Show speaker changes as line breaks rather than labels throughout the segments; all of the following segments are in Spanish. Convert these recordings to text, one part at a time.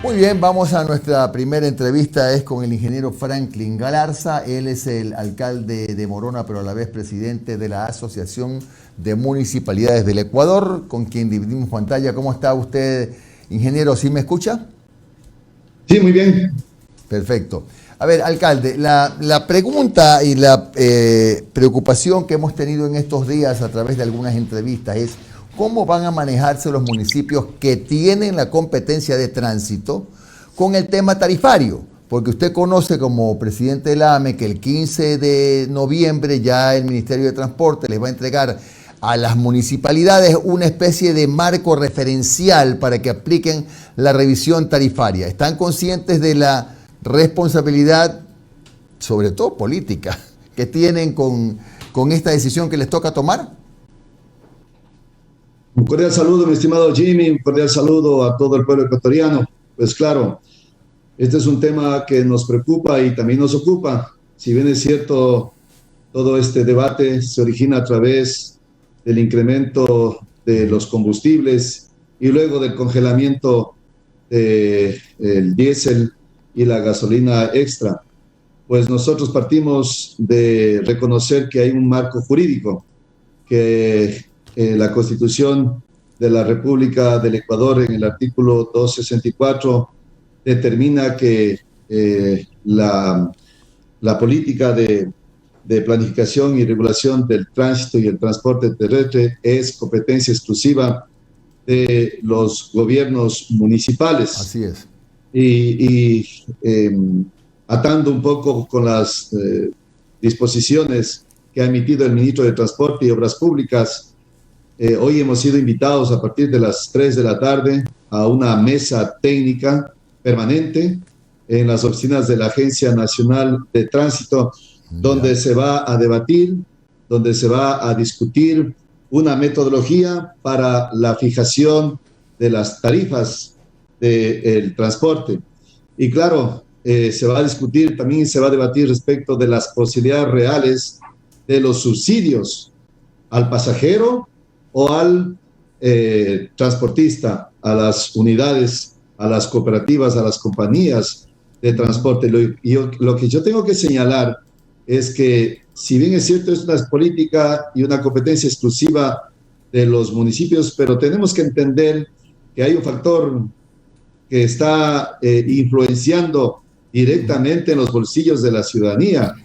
Muy bien, vamos a nuestra primera entrevista, es con el ingeniero Franklin Galarza. Él es el alcalde de Morona, pero a la vez presidente de la Asociación de Municipalidades del Ecuador, con quien dividimos pantalla. ¿Cómo está usted, ingeniero? ¿Sí me escucha?
Sí, muy bien.
Perfecto. A ver, alcalde, la pregunta y la preocupación que hemos tenido en estos días a través de algunas entrevistas es cómo van a manejarse los municipios que tienen la competencia de tránsito con el tema tarifario, porque usted conoce como presidente del AME que el 15 de noviembre ya el Ministerio de Transporte les va a entregar a las municipalidades una especie de marco referencial para que apliquen la revisión tarifaria. ¿Están conscientes de la responsabilidad, sobre todo política, que tienen con esta decisión que les toca tomar?
Un cordial saludo, mi estimado Jimmy, un cordial saludo a todo el pueblo ecuatoriano. Pues claro, este es un tema que nos preocupa y también nos ocupa. Si bien es cierto, todo este debate se origina a través del incremento de los combustibles y luego del congelamiento del diésel y la gasolina extra, pues nosotros partimos de reconocer que hay un marco jurídico que la Constitución de la República del Ecuador, en el artículo 264, determina que la política de planificación y regulación del tránsito y el transporte terrestre es competencia exclusiva de los gobiernos municipales.
Así es.
Y atando un poco con las disposiciones que ha emitido el ministro de Transporte y Obras Públicas, hoy hemos sido invitados a partir de las 3 de la tarde a una mesa técnica permanente en las oficinas de la Agencia Nacional de Tránsito, donde se va a debatir, donde se va a discutir una metodología para la fijación de las tarifas del transporte. Y claro, se va a discutir, también se va a debatir respecto de las posibilidades reales de los subsidios al pasajero o al transportista, a las unidades, a las cooperativas, a las compañías de transporte. Lo que yo tengo que señalar es que, si bien es cierto, es una política y una competencia exclusiva de los municipios, pero tenemos que entender que hay un factor que está influenciando directamente en los bolsillos de la ciudadanía,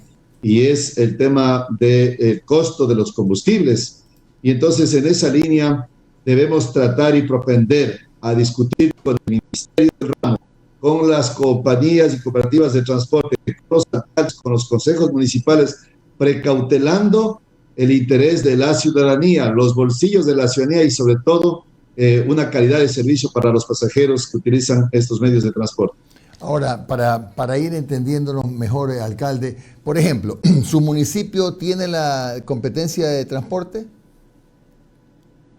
y es el tema del costo de los combustibles. Y entonces, en esa línea, debemos tratar y propender a discutir con el Ministerio del Ramo, con las compañías y cooperativas de transporte, con los consejos municipales, precautelando el interés de la ciudadanía, los bolsillos de la ciudadanía y, sobre todo, una calidad de servicio para los pasajeros que utilizan estos medios de transporte.
Ahora, para ir entendiéndonos mejor, alcalde, por ejemplo, ¿su municipio tiene la competencia de transporte?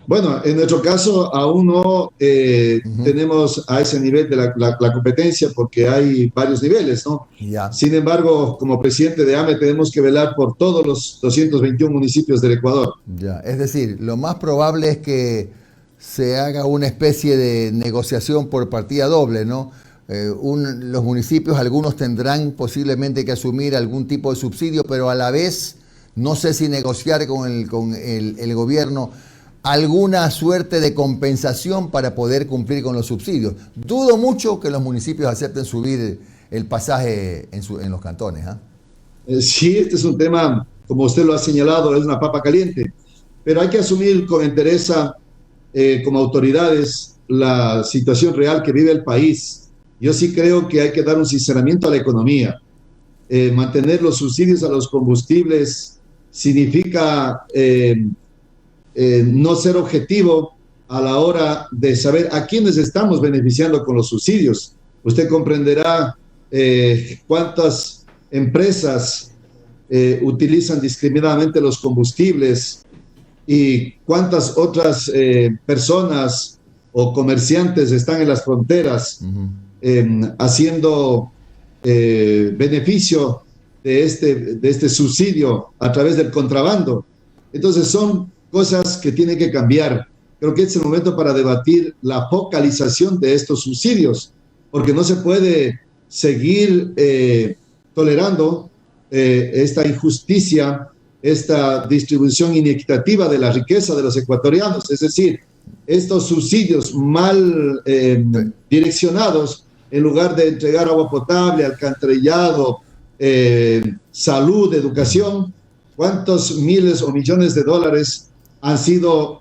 Bueno, en nuestro caso aún no tenemos a ese nivel de la competencia, porque hay varios niveles, ¿no?
Ya.
Sin embargo, como presidente de AME tenemos que velar por todos los 221 municipios del Ecuador.
Ya, es decir, lo más probable es que se haga una especie de negociación por partida doble, ¿no? Los municipios, algunos tendrán posiblemente que asumir algún tipo de subsidio, pero a la vez no sé si negociar con el gobierno alguna suerte de compensación para poder cumplir con los subsidios. Dudo mucho que los municipios acepten subir el pasaje en los cantones, ¿eh?
Sí, este es un tema, como usted lo ha señalado, es una papa caliente, pero hay que asumir con entereza, como autoridades, la situación real que vive el país. Yo sí creo que hay que dar un sinceramiento a la economía. Mantener los subsidios a los combustibles significa no ser objetivo a la hora de saber a quiénes estamos beneficiando con los subsidios. Usted comprenderá cuántas empresas utilizan discriminadamente los combustibles y cuántas otras personas o comerciantes están en las fronteras haciendo beneficio de este subsidio a través del contrabando. Entonces son cosas que tienen que cambiar. Creo que es el momento para debatir la focalización de estos subsidios. porque no se puede seguir tolerando esta injusticia, esta distribución inequitativa de la riqueza de los ecuatorianos. Es decir, estos subsidios mal direccionados, en lugar de entregar agua potable, alcantarillado, salud, educación, ¿cuántos miles o millones de dólares han sido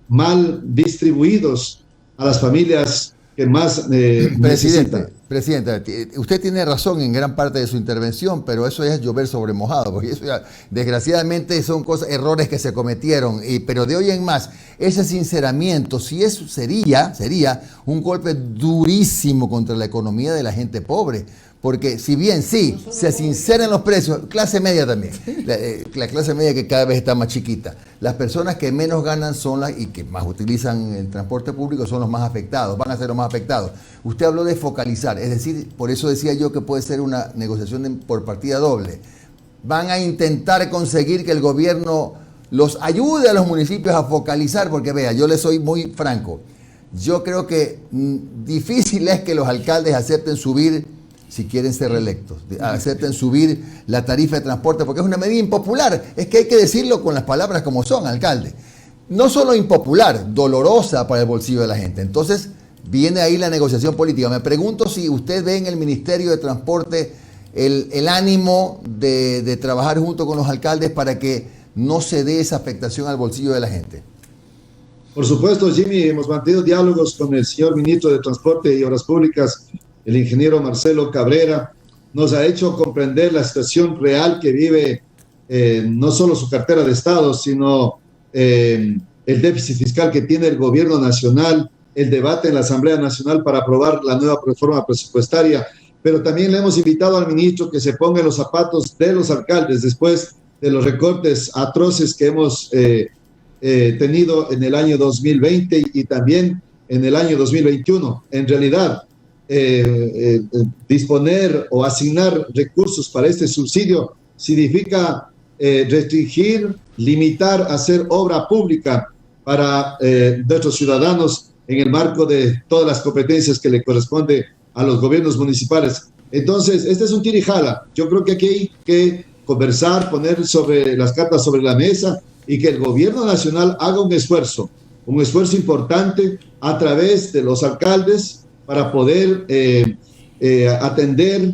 mal distribuidos a las familias que más necesitan?
Presidente, usted tiene razón en gran parte de su intervención, pero eso ya es llover sobre mojado, porque eso ya, desgraciadamente, son errores que se cometieron, pero de hoy en más, ese sinceramiento, si eso sería un golpe durísimo contra la economía de la gente pobre, porque si bien sí, se sinceran los precios, clase media también, la clase media que cada vez está más chiquita, las personas que menos ganan son las y que más utilizan el transporte público son los más afectados, van a ser los más afectados. Usted habló de focalizar, es decir, por eso decía yo que puede ser una negociación por partida doble. Van a intentar conseguir que el gobierno los ayude a los municipios a focalizar, porque vea, yo les soy muy franco, yo creo que difícil es que los alcaldes acepten subir, si quieren ser reelectos, acepten subir la tarifa de transporte, porque es una medida impopular. Es que hay que decirlo con las palabras como son, alcalde. No solo impopular, dolorosa para el bolsillo de la gente. Entonces, viene ahí la negociación política. Me pregunto si usted ve en el Ministerio de Transporte el ánimo de trabajar junto con los alcaldes para que no se dé esa afectación al bolsillo de la gente.
Por supuesto, Jimmy, hemos mantenido diálogos con el señor ministro de Transporte y Obras Públicas, el ingeniero Marcelo Cabrera. Nos ha hecho comprender la situación real que vive no solo su cartera de Estado, sino el déficit fiscal que tiene el gobierno nacional, el debate en la Asamblea Nacional para aprobar la nueva reforma presupuestaria, pero también le hemos invitado al ministro que se ponga en los zapatos de los alcaldes después de los recortes atroces que hemos tenido en el año 2020 y también en el año 2021. En realidad, disponer o asignar recursos para este subsidio significa restringir, limitar, hacer obra pública para nuestros ciudadanos en el marco de todas las competencias que le corresponde a los gobiernos municipales. Entonces, este es un tira y jala. Yo creo que aquí hay que conversar, poner sobre las cartas sobre la mesa y que el gobierno nacional haga un esfuerzo importante a través de los alcaldes para poder atender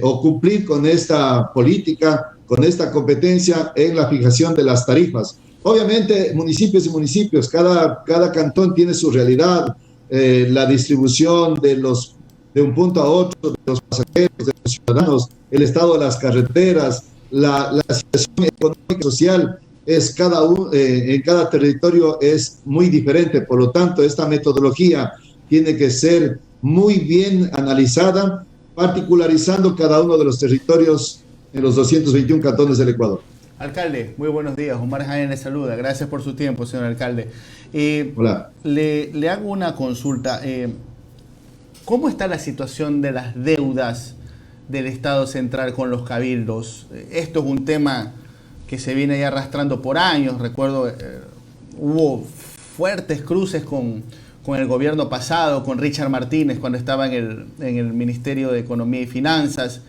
o cumplir con esta política, con esta competencia en la fijación de las tarifas. Obviamente, municipios y municipios, cada cantón tiene su realidad, la distribución de un punto a otro, de los pasajeros, de los ciudadanos, el estado de las carreteras, la situación económica y social, en cada territorio es muy diferente. Por lo tanto, esta metodología tiene que ser muy bien analizada, particularizando cada uno de los territorios en los 221 cantones del Ecuador.
Alcalde, muy buenos días. Omar Jaén le saluda. Gracias por su tiempo, señor alcalde.
Hola.
Le hago una consulta. ¿Cómo está la situación de las deudas del Estado central con los cabildos? Esto es un tema que se viene ya arrastrando por años. Recuerdo, hubo fuertes cruces con el gobierno pasado, con Richard Martínez, cuando estaba en el Ministerio de Economía y Finanzas,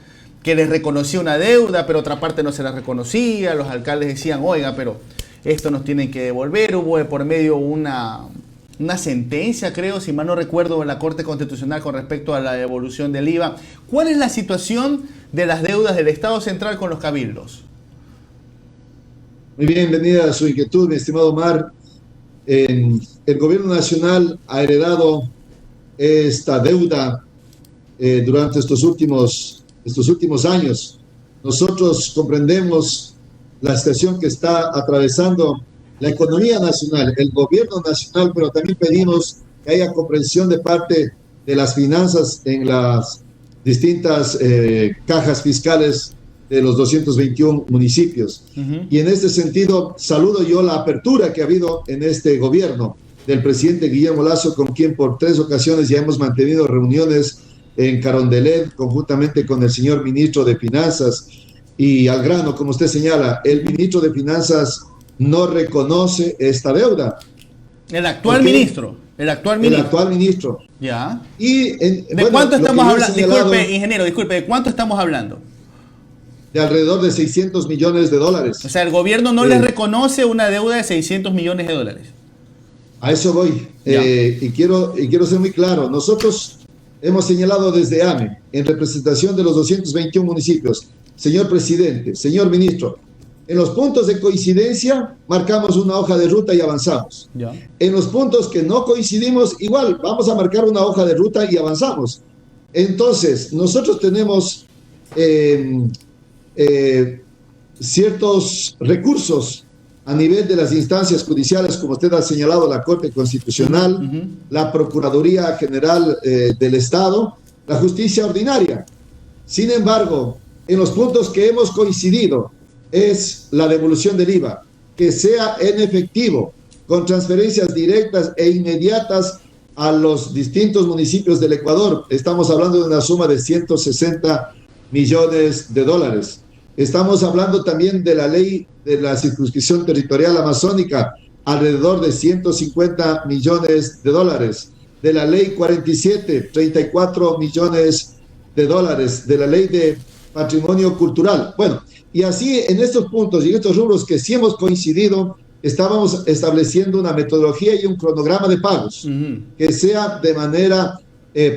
que les reconocía una deuda, pero otra parte no se la reconocía. Los alcaldes decían, oiga, pero esto nos tienen que devolver. Hubo de por medio una sentencia, creo, si mal no recuerdo, en la Corte Constitucional con respecto a la devolución del IVA. ¿Cuál es la situación de las deudas del Estado central con los cabildos?
Muy bienvenida a su inquietud, mi estimado Omar. El gobierno nacional ha heredado esta deuda durante estos últimos años. Nosotros comprendemos la situación que está atravesando la economía nacional, el gobierno nacional, pero también pedimos que haya comprensión de parte de las finanzas en las distintas cajas fiscales de los 221 municipios. Y en este sentido, saludo yo la apertura que ha habido en este gobierno del presidente Guillermo Lasso, con quien por 3 ocasiones ya hemos mantenido reuniones en Carondelet, conjuntamente con el señor ministro de Finanzas. Y al grano, como usted señala, el ministro de Finanzas no reconoce esta deuda.
El actual
¿Ok?
ministro. El actual
El
ministro.
actual ministro.
Ya.
Y
¿De cuánto
lo que
estamos
yo he
hablando?
señalado,
Disculpe, ingeniero, disculpe, ¿de cuánto estamos hablando?
de alrededor de 600 millones de dólares.
O sea, el gobierno no
Eh,
les reconoce una deuda de 600 millones de dólares.
A eso voy.
Ya.
Y quiero ser muy claro. Nosotros hemos señalado desde AME, en representación de los 221 municipios, señor presidente, señor ministro, en los puntos de coincidencia marcamos una hoja de ruta y avanzamos.
Ya.
En los puntos que no coincidimos, igual vamos a marcar una hoja de ruta y avanzamos. Entonces, nosotros tenemos ciertos recursos a nivel de las instancias judiciales, como usted ha señalado, la Corte Constitucional, la Procuraduría General del Estado, la Justicia Ordinaria. Sin embargo, en los puntos que hemos coincidido es la devolución del IVA, que sea en efectivo, con transferencias directas e inmediatas a los distintos municipios del Ecuador. Estamos hablando de una suma de 160 millones de dólares. Estamos hablando también de la ley de la circunscripción territorial amazónica, alrededor de 150 millones de dólares. De la ley 47, 34 millones de dólares. De la ley de patrimonio cultural. Bueno, y así en estos puntos y en estos rubros que sí hemos coincidido, estábamos estableciendo una metodología y un cronograma de pagos que sea de manera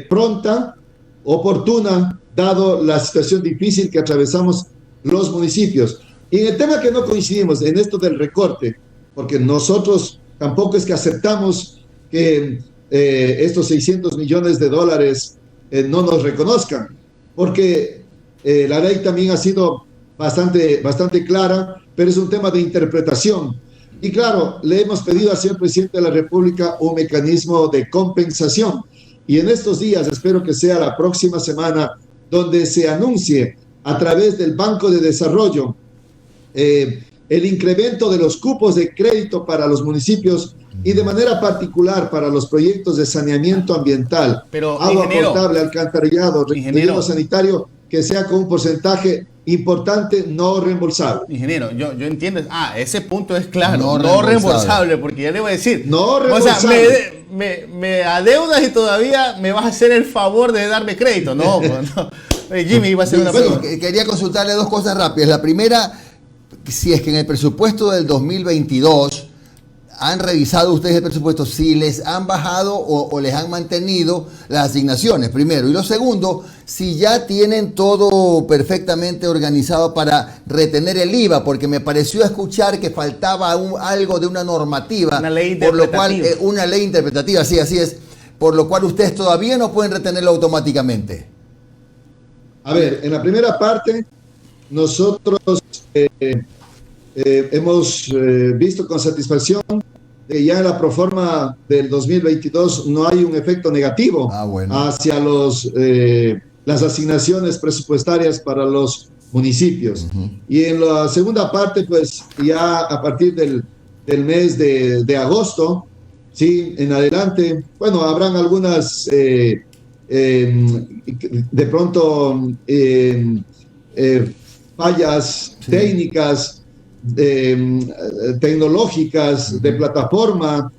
pronta, oportuna, dado la situación difícil que atravesamos los municipios. Y en el tema que no coincidimos, en esto del recorte, porque nosotros tampoco es que aceptamos que estos 600 millones de dólares no nos reconozcan, porque la ley también ha sido bastante clara, pero es un tema de interpretación. Y claro, le hemos pedido al señor presidente de la República un mecanismo de compensación. Y en estos días, espero que sea la próxima semana, donde se anuncie a través del Banco de Desarrollo el incremento de los cupos de crédito para los municipios y de manera particular para los proyectos de saneamiento ambiental,
pero,
agua potable, alcantarillado, relleno sanitario, que sea con un porcentaje importante no reembolsable.
Ingeniero, yo entiendo. Ese punto es claro, no reembolsable, porque ya le voy a decir.
No reembolsable.
O sea, me adeudas y todavía me vas a hacer el favor de darme crédito. No, no. Jimmy iba a hacer una pregunta.
Quería consultarle dos cosas rápidas. La primera, si es que en el presupuesto del 2022 han revisado ustedes el presupuesto, si les han bajado o les han mantenido las asignaciones, primero. Y lo segundo, si ya tienen todo perfectamente organizado para retener el IVA, porque me pareció escuchar que faltaba algo de una normativa.
Una ley
por lo cual,
interpretativa.
una ley interpretativa, sí, así es, por lo cual ustedes todavía no pueden retenerlo automáticamente.
A ver, en la primera parte, nosotros hemos visto con satisfacción que ya en la proforma del 2022 no hay un efecto negativo hacia las asignaciones presupuestarias para los municipios. Y en la segunda parte, pues ya a partir del mes de agosto, sí, en adelante, bueno, habrán algunas de pronto fallas técnicas, tecnológicas, de plataforma,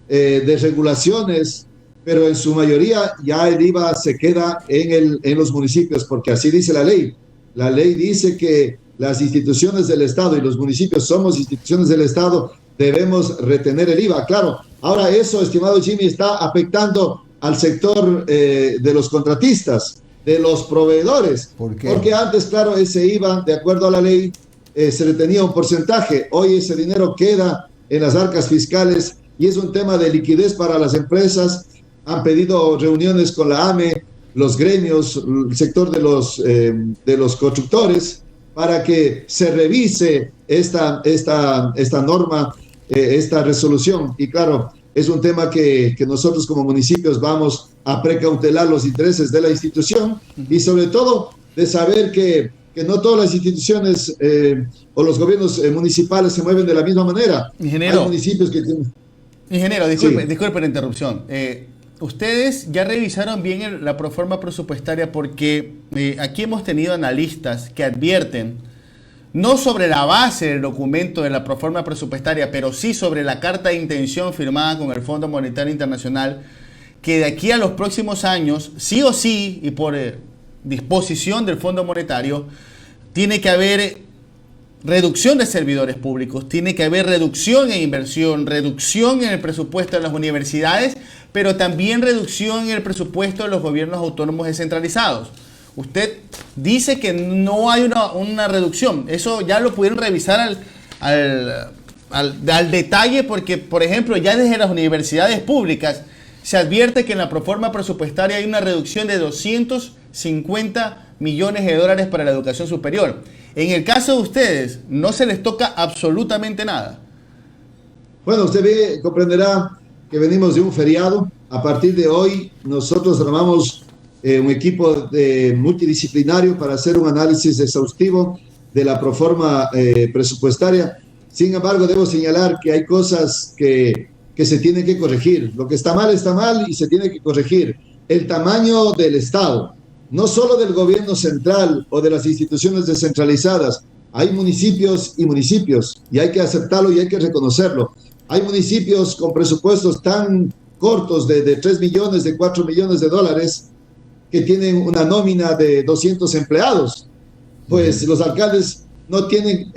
de regulaciones, pero en su mayoría ya el IVA se queda en los municipios, porque así dice la ley. La ley dice que las instituciones del Estado y los municipios somos instituciones del Estado, debemos retener el IVA. Claro, ahora eso, estimado Jimmy, está afectando al sector de los contratistas, de los proveedores.
¿Por qué?
Porque antes, claro, ese IVA, de acuerdo a la ley, se retenía un porcentaje. Hoy ese dinero queda en las arcas fiscales y es un tema de liquidez para las empresas. Han pedido reuniones con la AME, los gremios, el sector de los constructores, para que se revise esta norma, esta resolución. Y claro, es un tema que nosotros como municipios vamos a precautelar los intereses de la institución y sobre todo de saber que no todas las instituciones o los gobiernos municipales se mueven de la misma manera.
Ingeniero,
hay municipios que tienen...
Ingeniero, disculpe la interrupción. Ustedes ya revisaron bien la proforma presupuestaria, porque aquí hemos tenido analistas que advierten no sobre la base del documento de la proforma presupuestaria, pero sí sobre la carta de intención firmada con el Fondo Monetario Internacional, que de aquí a los próximos años, sí o sí, y por disposición del Fondo Monetario, tiene que haber reducción de servidores públicos, tiene que haber reducción en inversión, reducción en el presupuesto de las universidades, pero también reducción en el presupuesto de los gobiernos autónomos descentralizados. Usted dice que no hay una reducción. Eso ya lo pudieron revisar al detalle, porque, por ejemplo, ya desde las universidades públicas se advierte que en la proforma presupuestaria hay una reducción de 250 millones de dólares para la educación superior. En el caso de ustedes, no se les toca absolutamente nada.
Bueno, usted comprenderá que venimos de un feriado. A partir de hoy, nosotros armamos un equipo multidisciplinario para hacer un análisis exhaustivo de la proforma presupuestaria. Sin embargo, debo señalar que hay cosas que se tienen que corregir. Lo que está mal y se tiene que corregir. El tamaño del Estado, no solo del gobierno central o de las instituciones descentralizadas. Hay municipios y municipios, y hay que aceptarlo y hay que reconocerlo. Hay municipios con presupuestos tan cortos de 3 millones, de 4 millones de dólares, que tienen una nómina de 200 empleados. Pues los alcaldes no tienen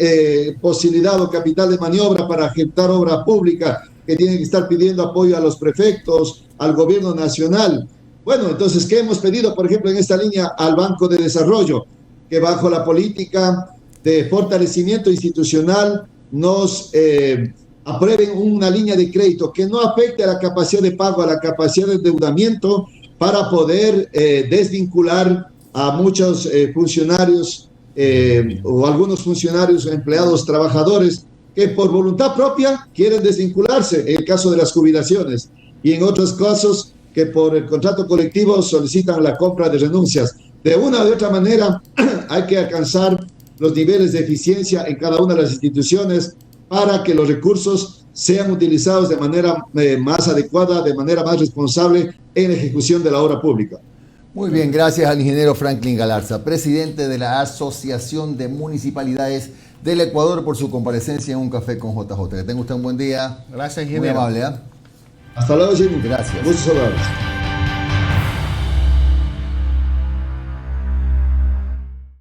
posibilidad o capital de maniobra para ejecutar obra pública, que tienen que estar pidiendo apoyo a los prefectos, al gobierno nacional. Bueno, entonces, ¿qué hemos pedido, por ejemplo, en esta línea al Banco de Desarrollo? Que bajo la política de fortalecimiento institucional nos aprueben una línea de crédito que no afecte a la capacidad de pago, a la capacidad de endeudamiento, para poder desvincular a muchos funcionarios o algunos funcionarios, empleados, trabajadores, que por voluntad propia quieren desvincularse, en el caso de las jubilaciones, y en otros casos que por el contrato colectivo solicitan la compra de renuncias. De una u otra manera hay que alcanzar los niveles de eficiencia en cada una de las instituciones para que los recursos sean utilizados de manera más adecuada, de manera más responsable en la ejecución de la obra pública.
Muy bien, gracias al ingeniero Franklin Galarza, presidente de la Asociación de Municipalidades del Ecuador, por su comparecencia en Un Café con JJ. Que tenga usted un buen día.
Gracias, ingeniero.
Muy amable, ¿eh?
Hasta luego, Jimmy.
Gracias.
Muchas gracias.